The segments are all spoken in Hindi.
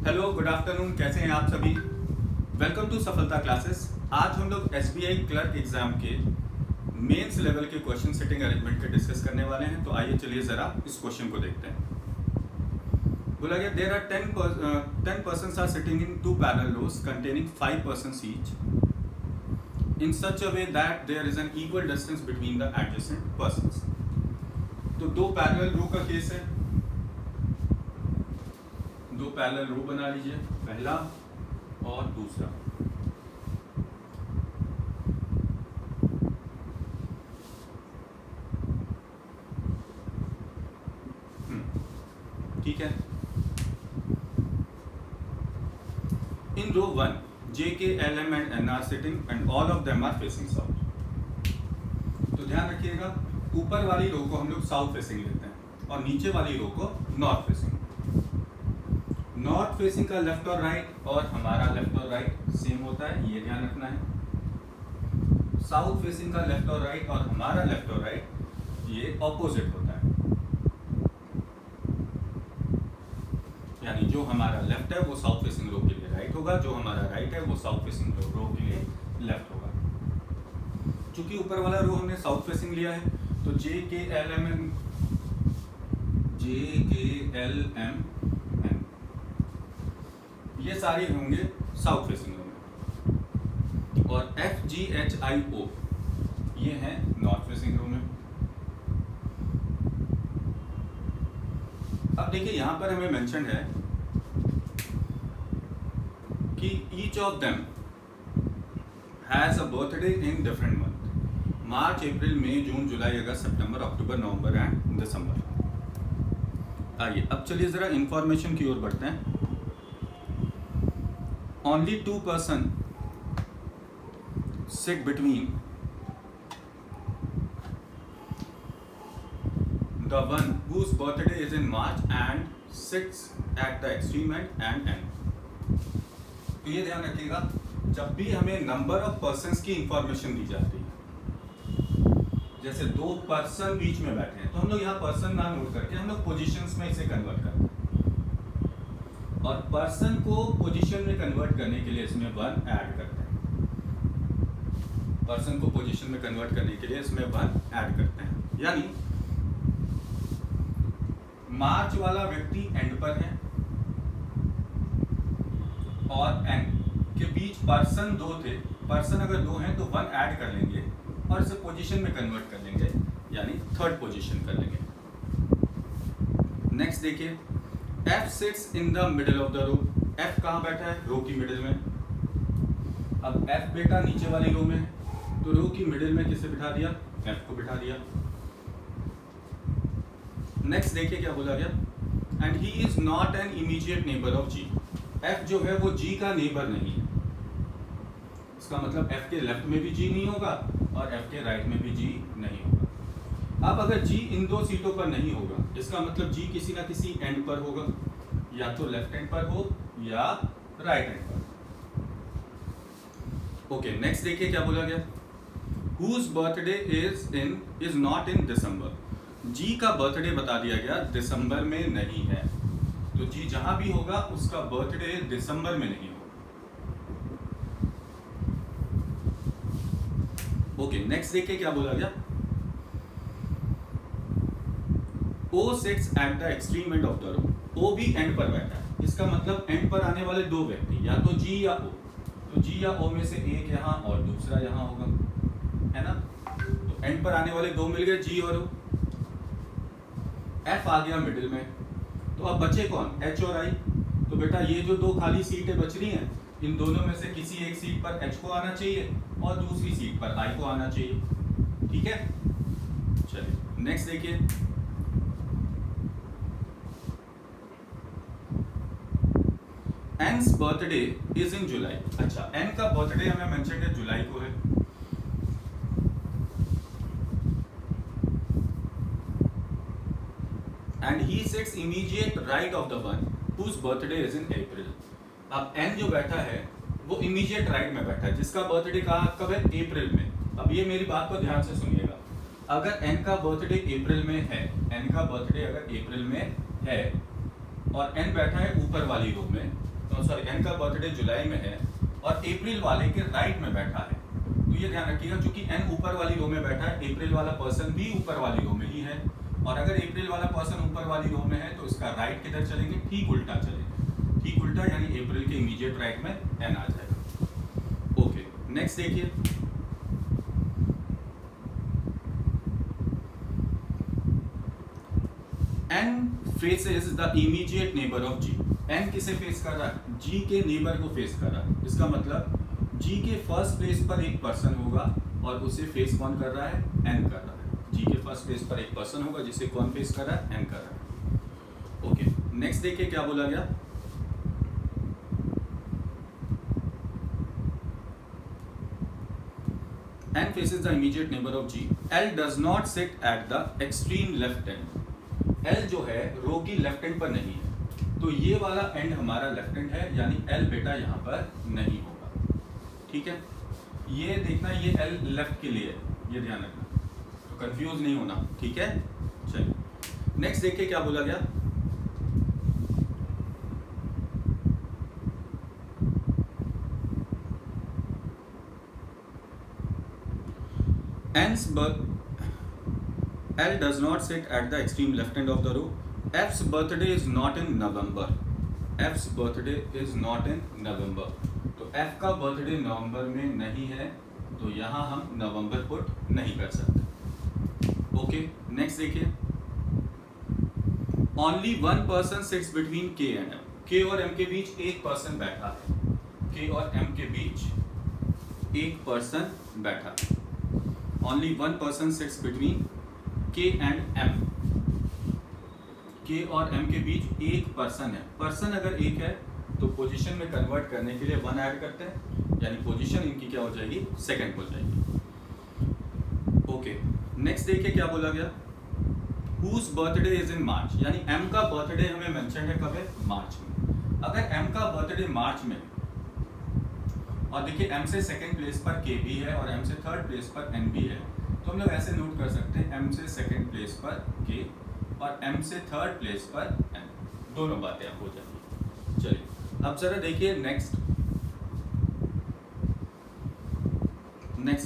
Hello, good afternoon. कैसे हैं आप सभी? वेलकम टू सफलता क्लासेस। आज हम लोग एसबीआई क्लर्क एग्जाम के मेंस लेवल के क्वेश्चन सेटिंग अरेंजमेंट के डिस्कस करने वाले हैं। तो आइए चलिए ज़रा इस क्वेश्चन को देखते हैं। बोला गया there are 10 persons are sitting in two parallel rows containing 5 persons each in such a way that there is an equal distance between the adjacent persons. तो दो पैरेलल रो का केस है। दो पैरेलल रो बना लीजिए, पहला और दूसरा। ठीक है। इन रो 1 J, K, L, M and N are sitting and all of them are facing south। तो ध्यान रखिएगा, ऊपर वाली रो को हम लोग साउथ फेसिंग लेते हैं और नीचे वाली रो को नॉर्थ फेसिंग। नॉर्थ फेसिंग का लेफ्ट और राइट और हमारा लेफ्ट और राइट सेम होता है, ये ध्यान रखना है। साउथ फेसिंग का लेफ्ट और राइट और हमारा लेफ्ट और राइट ये ऑपोजिट होता है, यानी जो हमारा लेफ्ट है वो साउथ फेसिंग रो के लिए राइट होगा, जो हमारा राइट है वो साउथ फेसिंग रो के लिए लेफ्ट होगा। चूंकि ऊपर वाला रो हमने साउथ फेसिंग लिया है तो J, K, L, M N ये सारे होंगे साउथ फेसिंग रो में, और F, G, H, I, O ये हैं नॉर्थ फेसिंग रो में। अब देखिए यहां पर हमें मेंशन है कि each of them has a birthday in different month. March, April, May, June, July, August, September, October, November and December. आइए अब चलिए जरा इंफॉर्मेशन की ओर बढ़ते हैं। Only 2 person sit between the one whose birthday is in March and sits at the extreme end and end। तो ये ध्यान रखिएगा, जब भी हमें नंबर ऑफ पर्सन्स की इंफॉर्मेशन दी जाती है, जैसे 2 पर्सन बीच में बैठे हैं तो हम लोग यहाँ पर्सन ना नोट करके हम लोग पोजीशंस में इसे कन्वर्ट करते हैं, और पर्सन को पोजीशन में कन्वर्ट करने के लिए इसमें 1 ऐड करते हैं। पर्सन को पोजीशन में कन्वर्ट करने के लिए इसमें 1 ऐड करते हैं, यानी मार्च वाला व्यक्ति एंड पर है और एंड के बीच पर्सन 2 थे। पर्सन अगर 2 हैं तो 1 ऐड कर लेंगे और इसे पोजीशन में कन्वर्ट कर लेंगे, यानी थर्ड पोजीशन कर लेंगे। नेक्स्ट देखिए, F sits in the middle of the row। F कहाँ बैठा है? रो की मिडिल में। अब F बेटा नीचे वाली रो में है, तो रो की मिडिल में किसे बिठा दिया? F को बिठा दिया। नेक्स्ट देखिए क्या बोला गया, and he is not an immediate neighbour of G। F जो है वो G का नेबर नहीं है। इसका मतलब F के लेफ्ट में भी G नहीं होगा और F के राइट में भी G नहीं होगा। अब अगर G इन 2 सीटों पर नहीं होगा, इसका मतलब G किसी ना किसी एंड पर होगा, या तो लेफ्ट एंड पर हो या राइट एंड पर। ओके, नेक्स्ट देखिए क्या बोला गया, whose birthday is not in December. G का बर्थडे बता दिया गया दिसंबर में नहीं है, तो G जहां भी होगा उसका बर्थडे दिसंबर में नहीं होगा। ओके, नेक्स्ट देखिए क्या बोला गया, O sits at the extreme end of the row। O भी एंड पर बैठा है, इसका मतलब एंड पर आने वाले 2 व्यक्ति या तो G या O, तो G या O में से एक यहाँ और दूसरा यहाँ होगा, है ना। तो एंड पर आने वाले 2 मिल गए, G और O। F आ गया मिडिल में, तो अब बचे कौन? H और I। तो बेटा ये जो 2 खाली सीटें बच रही हैं, इन दोनों में से किसी एक सीट पर H को आना चाहिए और दूसरी सीट पर I को आना चाहिए। ठीक है, चलिए नेक्स्ट देखिए, N's बर्थडे इज इन जुलाई। अच्छा, N का बर्थडे हमें मेंशन है जुलाई को है, and he sits immediate right of the one whose birthday is in April. अब N जो बैठा है वो इमीडिएट राइट में बैठा है, जिसका बर्थडे कब है? अप्रैल में। अब ये मेरी बात को ध्यान से सुनिएगा, अगर N का बर्थडे अप्रैल में है, N का बर्थडे अगर अप्रैल में है और n बैठा है ऊपर वाली रो में, तो सॉरी n का बर्थडे जुलाई में है और अप्रैल वाले के राइट में बैठा है, तो ये ध्यान रखिएगा चूंकि n ऊपर वाली रो में बैठा है, अप्रैल वाला पर्सन भी ऊपर वाली रो में ही है, और अगर अप्रैल वाला पर्सन ऊपर वाली रो में है तो इसका राइट किधर चलेंगे, ठीक उल्टा चलेंगे, ठीक उल्टा यानी अप्रैल के इमीडिएट राइट में n आ जाएगा। ओके, नेक्स्ट देखिए, n faces the immediate neighbor of G। n किसे फेस कर रहा है, G के नेबर को फेस कर रहा है। इसका मतलब G के फर्स्ट प्लेस पर एक पर्सन होगा और उसे फेस कौन कर रहा है, n कर रहा है। G के फर्स्ट प्लेस पर एक पर्सन होगा जिसे कौन फेस कर रहा है, n कर रहा है। ओके, नेक्स्ट देखिए क्या बोला गया, n faces the immediate neighbor of G, L does not sit at the extreme left end। L जो है रो की लेफ्ट एंड पर नहीं है, तो ये वाला एंड हमारा लेफ्ट एंड है, यानी L बेटा यहाँ पर नहीं होगा। ठीक है, ये देखना ये L लेफ्ट के लिए है, ये ध्यान रखना, तो कंफ्यूज नहीं होना। ठीक है, चलिए नेक्स्ट देखिए क्या बोला गया, L does not sit at the extreme left end of the row। F's birthday is not in November। F's birthday is not in November। तो F का बर्थडे नवंबर में नहीं है, तो यहाँ हम नवंबर पुट नहीं कर सकते। ओके, नेक्स्ट देखिए, Only one person sits between K and M। K और M के बीच एक पर्सन बैठा है, K और M के बीच एक पर्सन बैठा है। Only one person sits between K and M। K और M के बीच एक पर्सन है, पर्सन अगर एक है तो पोजीशन में कन्वर्ट करने के लिए 1 ऐड करते हैं, यानी पोजीशन इनकी क्या हो जाएगी, सेकंड हो जाएगी। ओके, नेक्स्ट देखिए क्या बोला गया, Whose birthday is in March, यानी M का बर्थडे हमें मेंशन है कब है, मार्च में। अगर M का बर्थडे मार्च में, और देखिए M से सेकंड प्लेस पर K भी है और M से थर्ड प्लेस पर N भी है, तो हम लोग ऐसे नोट कर सकते हैं M से सेकंड प्लेस पर K और M से थर्ड प्लेस पर N, दोनों बातें आप हो जाएंगी। चलिए अब जरा देखिए next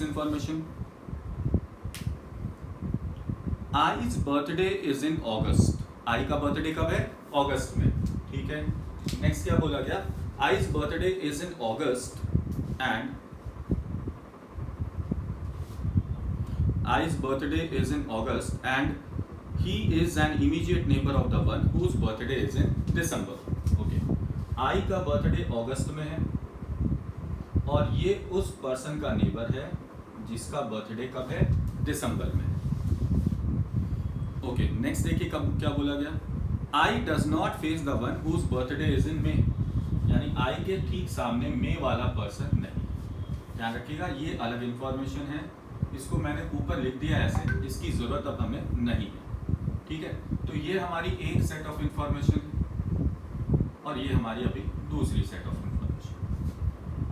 information, I's birthday is in August. I का बर्थडे कब है, अगस्त में। ठीक है, नेक्स्ट क्या बोला गया, I's birthday is in August and I's birthday is in August and he is an immediate neighbor of the one whose birthday is in December। Okay, I का बर्थडे अगस्त में है और ये उस पर्सन का नेबर है जिसका बर्थडे कब है, दिसंबर में। ओके, नेक्स्ट देखिए कब क्या बोला गया, I does not face the one whose birthday is in May। यानी I के ठीक सामने मे वाला पर्सन नहीं। ध्यान रखिएगा ये अलग इंफॉर्मेशन है, इसको मैंने ऊपर लिख दिया ऐसे, इसकी जरूरत अब हमें नहीं है। ठीक है, तो ये हमारी एक सेट ऑफ इंफॉर्मेशन और ये हमारी अभी दूसरी सेट ऑफ इंफॉर्मेशन।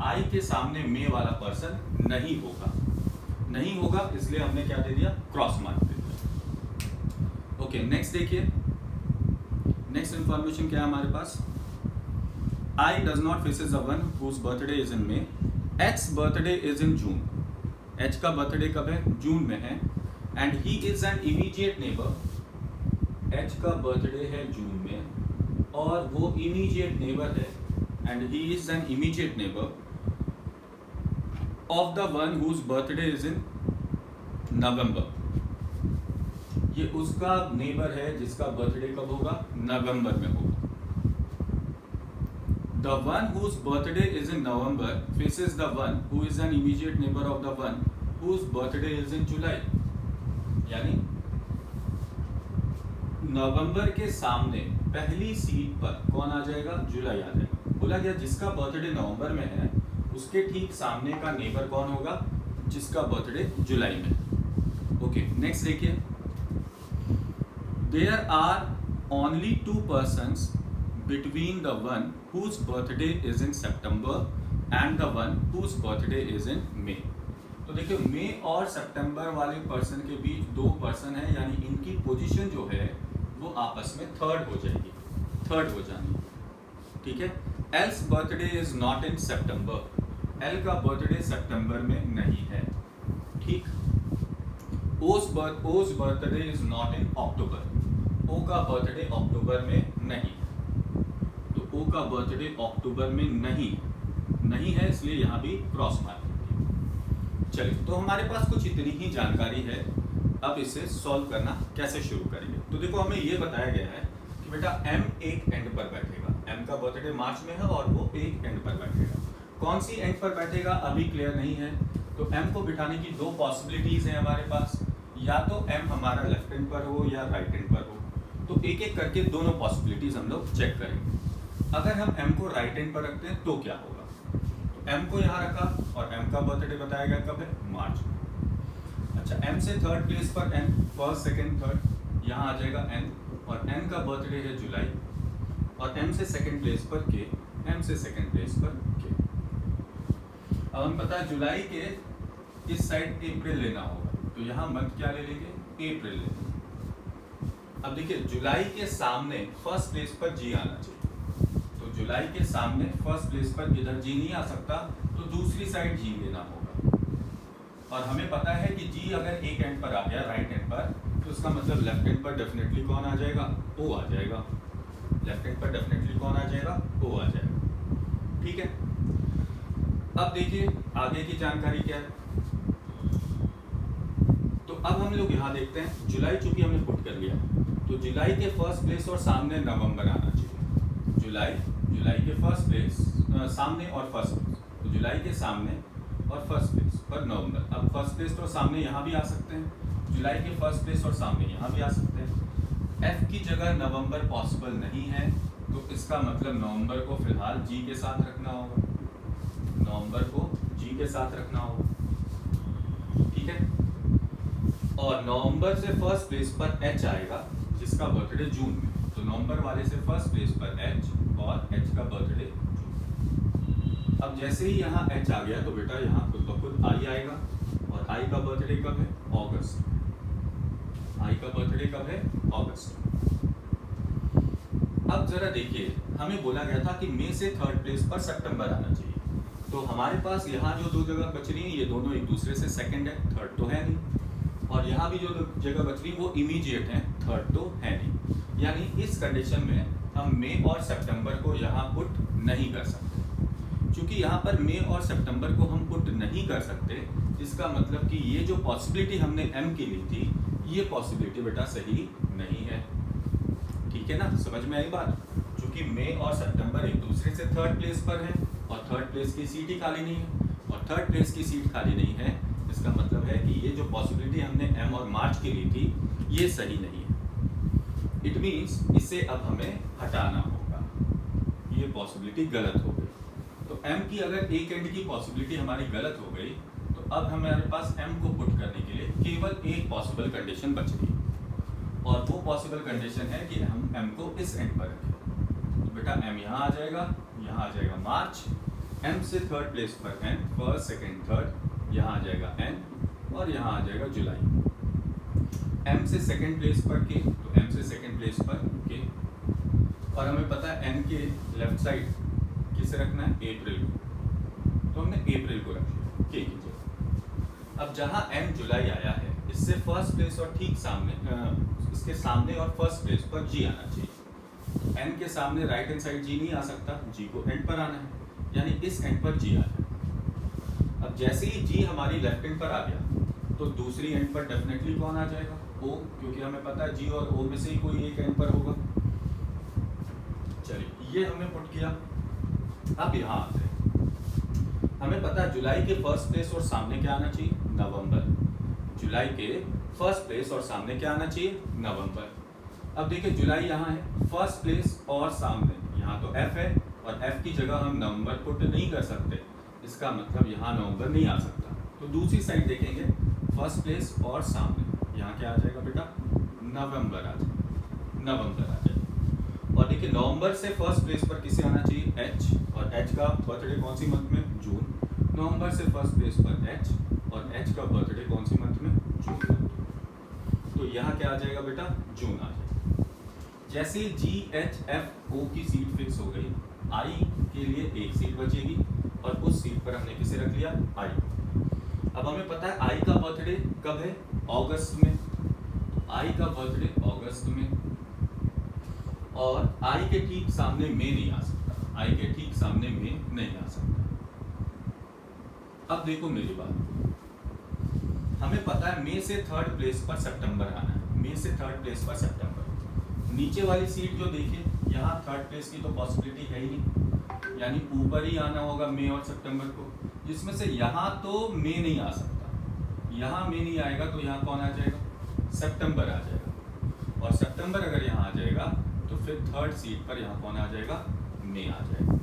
आई के सामने मे वाला पर्सन नहीं होगा, इसलिए हमने क्या दे दिया, क्रॉस मार्क दे दिया। ओके, नेक्स्ट देखिए, नेक्स्ट इंफॉर्मेशन क्या है हमारे पास, I does not faces the one whose birthday is in May। H's birthday is in June। H का बर्थडे कब है, जून में है। And he is an immediate neighbor। H का बर्थडे है जून में और वो immediate neighbor है, and he is an immediate neighbor of the one whose birthday is in November। ये उसका नेबर है जिसका बर्थडे कब होगा, नवंबर में होगा। The one whose birthday is in November faces the one who is an immediate neighbor of the one whose birthday is in July। यानी नवंबर के सामने पहली सीट पर कौन आ जाएगा, जुलाई आ जाएगा। बोला गया जिसका बर्थडे नवंबर में है उसके ठीक सामने का नेबर कौन होगा, जिसका बर्थडे जुलाई में। ओके, नेक्स्ट देखिए, There are only 2 persons between the one whose birthday is in September and the one whose birthday is in May। तो देखिए मई और सितंबर वाले पर्सन के बीच 2 पर्सन है, यानी इनकी पोजीशन जो है वो आपस में थर्ड हो जाएगी। 3rd हो जानी, ठीक है। Else birthday is not in September, L का बर्थडे सितंबर में नहीं है, ठीक। ओज बर्थडे इज नॉट इन अक्टूबर, ओ का बर्थडे अक्टूबर में नहीं है, तो ओ का बर्थडे अक्टूबर में नहीं है, इसलिए यहाँ भी क्रॉस मार्क। चलिए, तो हमारे पास कुछ इतनी ही जानकारी है, अब इसे सॉल्व करना कैसे शुरू करेंगे। तो देखो, हमें ये बताया गया है कि बेटा m एक एंड पर बैठेगा, m का बर्थडे मार्च में है और वो एक एंड पर बैठेगा। कौन सी एंड पर बैठेगा अभी क्लियर नहीं है, तो m को बिठाने की दो पॉसिबिलिटीज हैं हमारे पास, या तो m हमारा लेफ्ट हैंड पर हो या राइट हैंड पर हो। तो एक एक करके दोनों पॉसिबिलिटीज हम लोग चेक करेंगे। अगर हम m को राइट हैंड पर रखते हैं तो क्या होगा, तो m को यहाँ रखा और m का बर्थडे बताया गया कब है, मार्च में। अच्छा, m से 3rd प्लेस पर n, 1st 2nd 3rd, यहाँ आ जाएगा n, और n का बर्थडे है जुलाई, और m से 2nd प्लेस पर k, m से 2nd प्लेस पर k। अब हम पता है जुलाई के इस साइड अप्रैल लेना होगा, तो यहाँ मंथ क्या ले लेंगे, अप्रैल ले लेंगे। अब देखिए, जुलाई के सामने 1st प्लेस पर जी आना चाहिए, तो जुलाई के सामने 1st प्लेस पर इधर जी नहीं आ सकता, तो दूसरी साइड जी लेना होगा। और हमें पता है कि जी अगर एक एंड पर आ गया राइट हैंड पर, तो उसका मतलब लेफ्ट हैंड पर डेफिनेटली कौन आ जाएगा, ओ आ जाएगा। लेफ्ट हैंड पर डेफिनेटली कौन आ जाएगा, ओ आ जाएगा, ठीक है। अब देखिए आगे की जानकारी क्या है, तो अब हम लोग यहाँ देखते हैं, जुलाई चूंकि हमने पुट कर लिया, तो जुलाई के 1st प्लेस और सामने नवंबर आना चाहिए। जुलाई के 1st प्लेस सामने और 1st प्लेस, तो जुलाई के सामने और 1st प्लेस पर नवंबर। अब 1st प्लेस तो सामने यहाँ भी आ सकते हैं, जुलाई के 1st प्लेस और सामने यहाँ भी आ सकते हैं। एफ की जगह नवंबर पॉसिबल नहीं है, तो इसका मतलब नवंबर को फिलहाल जी के साथ रखना होगा, नवंबर को जी के साथ रखना होगा, ठीक है। और नवंबर से 1st प्लेस पर एच आएगा जिसका बर्थडे जून में, तो नवंबर वाले से 1st प्लेस पर एच और एच का बर्थडे जून। अब जैसे ही यहाँ एच आ गया तो बेटा यहाँ खुद ब खुद आई आएगा, और आई का बर्थडे कब है, अगस्त। आई का बर्थडे कब है, अगस्त। अब जरा देखिए, हमें बोला गया था कि मई से 3rd प्लेस पर सितंबर आना चाहिए, तो हमारे पास यहाँ जो दो जगह बच रही है ये दोनों एक दूसरे से 2nd है, 3rd तो है नहीं, और यहाँ भी जो जगह बच रही वो इमीडिएट है, 3rd तो है नहीं। यानी इस कंडीशन में हम मई और सितंबर को यहाँ पुट नहीं कर सकते। क्योंकि यहाँ पर मई और सितंबर को हम पुट नहीं कर सकते, इसका मतलब कि ये जो पॉसिबिलिटी हमने m की ली थी, ये पॉसिबिलिटी बेटा सही नहीं है, ठीक है ना, समझ में आई बात। क्योंकि मई और सितंबर एक दूसरे से 3rd प्लेस पर है, और 3rd प्लेस की सीट ही खाली नहीं है, और 3rd प्लेस की सीट खाली नहीं है, इसका मतलब है कि ये जो पॉसिबिलिटी हमने m और मार्च की ली थी ये सही नहीं है। इट मीन्स इसे अब हमें हटाना होगा, ये पॉसिबिलिटी गलत हो गई। तो m की अगर एक एंड की पॉसिबिलिटी हमारी गलत हो गई, तो अब हमारे पास m को पुट करने के लिए केवल एक पॉसिबल कंडीशन बच रही, और वो पॉसिबल कंडीशन है कि हम m को इस एंड पर रखें। तो बेटा m यहाँ आ जाएगा मार्च, m से 3rd प्लेस पर n, 1st 2nd 3rd, यहाँ आ जाएगा n, और यहाँ आ जाएगा जुलाई। m से 2nd प्लेस पर k, तो m से 2nd प्लेस पर k, और हमें पता है n के लेफ्ट साइड किसे रखना है, अप्रैल को, तो हमने अप्रैल को रख लिया k की जगह। अब जहाँ m जुलाई आया है, इससे 1st प्लेस और ठीक सामने इसके सामने और 1st प्लेस पर g आना चाहिए। n के सामने राइट हैंड साइड g नहीं आ सकता, g को एंड पर आना है, यानी इस एंड पर g आ जाए। अब जैसे ही जी हमारी लेफ्ट हैंड पर आ गया, तो दूसरी एंड पर डेफिनेटली कौन आ जाएगा, ओ, क्योंकि हमें पता है जी और ओ में से ही कोई एक एंड पर होगा। चलिए, ये हमने पुट किया। अब यहाँ आते हैं, हमें पता है जुलाई के 1st प्लेस और सामने क्या आना चाहिए, नवंबर। जुलाई के 1st प्लेस और सामने क्या आना चाहिए, नवंबर। अब देखिए जुलाई यहाँ है, 1st प्लेस और सामने, यहाँ तो f है, और f की जगह हम नवंबर पुट नहीं कर सकते, इसका मतलब यहाँ नवंबर नहीं आ सकता। तो दूसरी साइड देखेंगे, 1st प्लेस और सामने, यहाँ क्या आ जाएगा बेटा, नवंबर आ जाएगा। और देखिए नवंबर से 1st प्लेस पर किसे आना चाहिए, h, और h का बर्थडे कौन सी मंथ में, जून। नवंबर से 1st प्लेस पर h, और h का बर्थडे कौन सी मंथ में, जून। तो यहाँ क्या आ जाएगा बेटा, जून आ जाएगा। जैसे GHFO की सीट फिक्स हो गई, I के लिए एक सीट बचेगी और उस सीट पर हमने किसे रख लिया, I। अब हमें पता है I का बर्थडे कब है, अगस्त में। I का बर्थडे अगस्त में, और I के ठीक सामने में नहीं आ सकता, I के ठीक सामने में नहीं आ सकता। अब देखो मेरी बात, हमें पता है मई से 3rd प्लेस पर सितंबर आना है, मई से 3rd प्लेस पर सितंबर। नीचे वाली सीट जो देखिए, यहाँ 3rd प्लेस की तो पॉसिबिलिटी है ही नहीं, यानी ऊपर ही आना होगा मई और सितंबर को, जिसमें से यहाँ तो मई नहीं आ सकता। यहाँ मई नहीं आएगा तो यहाँ कौन आ जाएगा, सितंबर आ जाएगा, और सितंबर अगर यहाँ आ जाएगा तो फिर 3rd सीट पर यहाँ कौन आ जाएगा, मई आ जाएगा।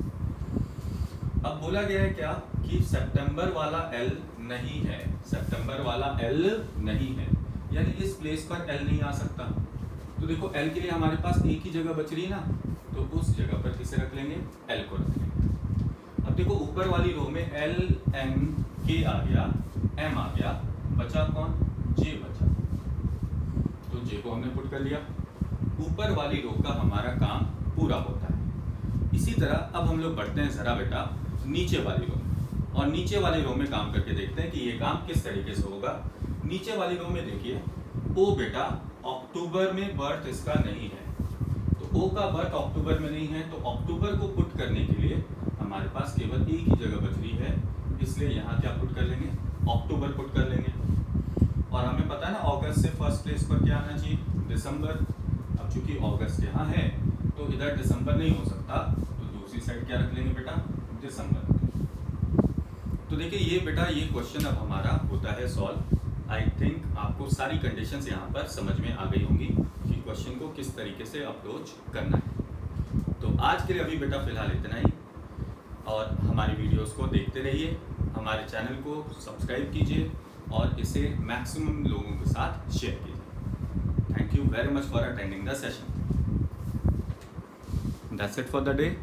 अब बोला गया है क्या कि सितंबर वाला L नहीं है, सितंबर वाला L नहीं है, यानी इस प्लेस पर L नहीं आ सकता। तो देखो L के लिए हमारे पास एक ही जगह बच रही है ना, तो उस जगह पर किसे रख लेंगे, L को रख लेंगे। अब देखो ऊपर वाली रो में L M K आ गया, M आ गया, बचा कौन, J बचा, तो J को हमने पुट कर लिया। ऊपर वाली रो का हमारा काम पूरा होता है। इसी तरह अब हम लोग बढ़ते हैं जरा बेटा नीचे वाली रो में, और नीचे वाली रो में काम करके देखते हैं कि ये काम किस तरीके से होगा। नीचे वाली रो में देखिए, O बेटा अक्टूबर में बर्थ इसका नहीं है, तो O का बर्थ अक्टूबर में नहीं है, तो अक्टूबर को पुट करने के लिए हमारे पास केवल एक ही जगह बच रही है, इसलिए यहाँ क्या पुट कर लेंगे, अक्टूबर पुट कर लेंगे। और हमें पता है ना अगस्त से 1st प्लेस पर क्या आना चाहिए, दिसंबर। अब चूंकि अगस्त यहाँ है तो इधर दिसंबर नहीं हो सकता, तो दूसरी साइड क्या रख लेंगे बेटा, दिसंबर। तो देखिए ये बेटा ये क्वेश्चन अब हमारा होता है सॉल्व। आई थिंक आपको सारी कंडीशंस यहाँ पर समझ में आ गई होंगी कि क्वेश्चन को किस तरीके से अप्रोच करना है। तो आज के लिए अभी बेटा फिलहाल इतना ही, और हमारी वीडियोस को देखते रहिए, हमारे चैनल को सब्सक्राइब कीजिए और इसे मैक्सिमम लोगों के साथ शेयर कीजिए। Thank you very much for attending the session. That's it for the day.